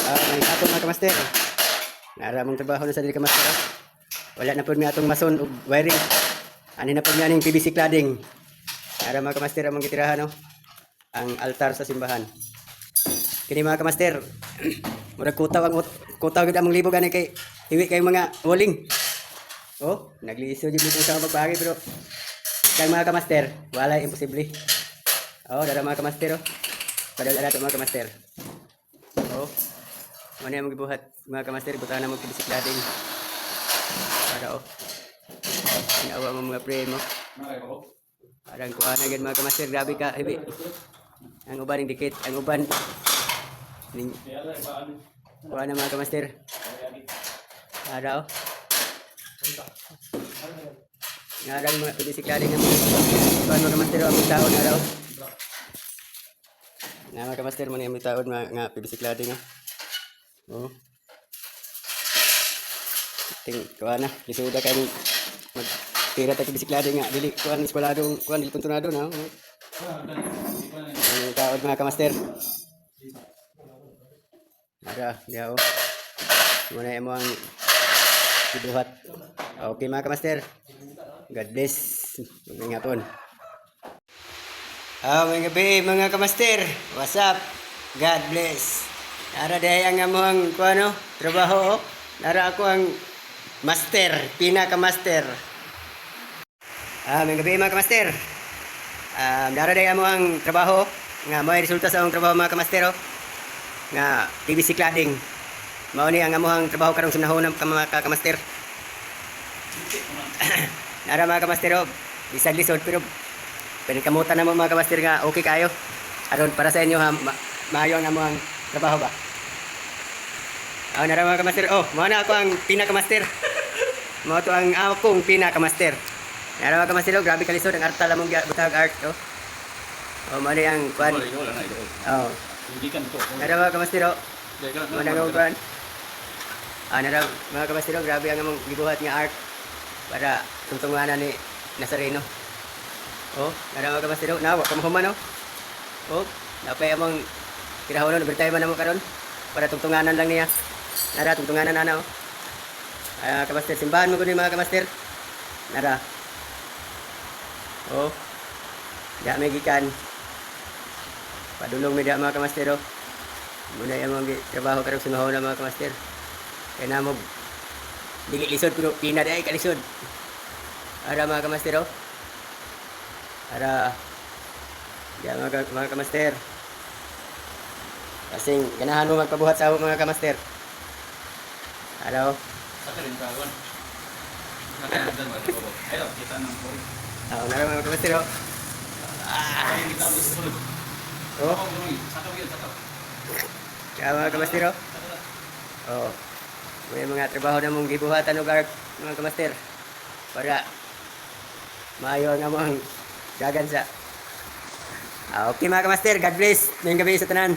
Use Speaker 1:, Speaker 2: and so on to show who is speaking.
Speaker 1: May atong mga kamaster. Naramong trabaho na sa dili kamaster. Wala na po mi atong mason ug wiring. Ani na po mi aning PVC cladding. Nara mga kamaster among gitirahan no. Ang altar sa simbahan. Kini mga kamaster. Murag kutaw gid among libog ani kay iwi kay mga walling. Oh, nagliso jud dito sa magbagi pero kang mga kamaster, wala imposible. Oh, dara mga kamaster oh. Padala nato mga kamaster. Oh. Mana yang gibuhat mga kamaster buta na magpibisik dating. Para oh. Inawa mo mga pre mo. Parang kuha na gid mga kamaster, grabe ka, hibi. Ang uban ning dikit, ang uban ning kuha na mga kamaster. Para oh. Ngarang mga pibisik dating ng mga kamaster ang taon na raw. Nga mga kamaster mo na yung taon nga pibisik dating oh. Oh. Ting kuha na, lisuda kay magtira ta bisiklado nga dili kuha ni eskwelado, kuha dili tuntunado na. Ang taod mga kamaster. Ara, diaw. Muna mo ang ibuhat. Okay mga kamaster. God bless. Magandang hapon. Mga gabi mga kamaster. What's up? God bless. Nara dahil ang among kuano, trabaho. Nara ako ang master, pinaka-master. Mga gabi mga kamaster. Nara dahil ang trabaho. Nga may resulta sa among trabaho mga kamaster. Nga PVC cladding. Mao ni ang among trabaho karong sunahon ng mga kamaster. Nara mga kamaster, isang lisod pero pinakamutan na mo mga kamaster nga okay kayo. Aron para sa inyo ha, maayo ang among trabaho ba? Nara mga kamaster. Oh, mao na ako ang pinaka-master. Mao to ang akong pinaka-master. Nara mga kamaster, grabe kalisod ang artal among butag art oh. Oh, mao ni ang kwan. Oh. Nara mga kamaster. Mao na ang kwan. Nara mga kamaster, grabe ang among gibuhat nga art para tungtunganan ni Nazareno. Oh, nara mga kamaster, nawa kamahuman oh. Oh, napay among kirahon no, bertay man namo karon para tungtunganan lang niya. Nara tungtunganan ana oh. Kamaster simbahan mo kuno mga kamaster. Nara. Oh. Ya may gikan. Padulong mi da mga kamaster oh. Muna yung mga trabaho karong sunahon na mga kamaster. Kaya na mo dili lisod pero pinad ay kalisod. Ara mga kamaster oh. Ara. Ya mga kamaster. Kasing ganahan mo magpabuhat sa mga kamaster. Hello. Nara mga kamaster oh. Oh. Kaya mga kamaster oh. Oh. May mga trabaho na mong gibuhatan og art mga kamaster. Para maayo nga mong gagansa. Okay mga kamaster, God bless. Ngayong gabi sa tanan.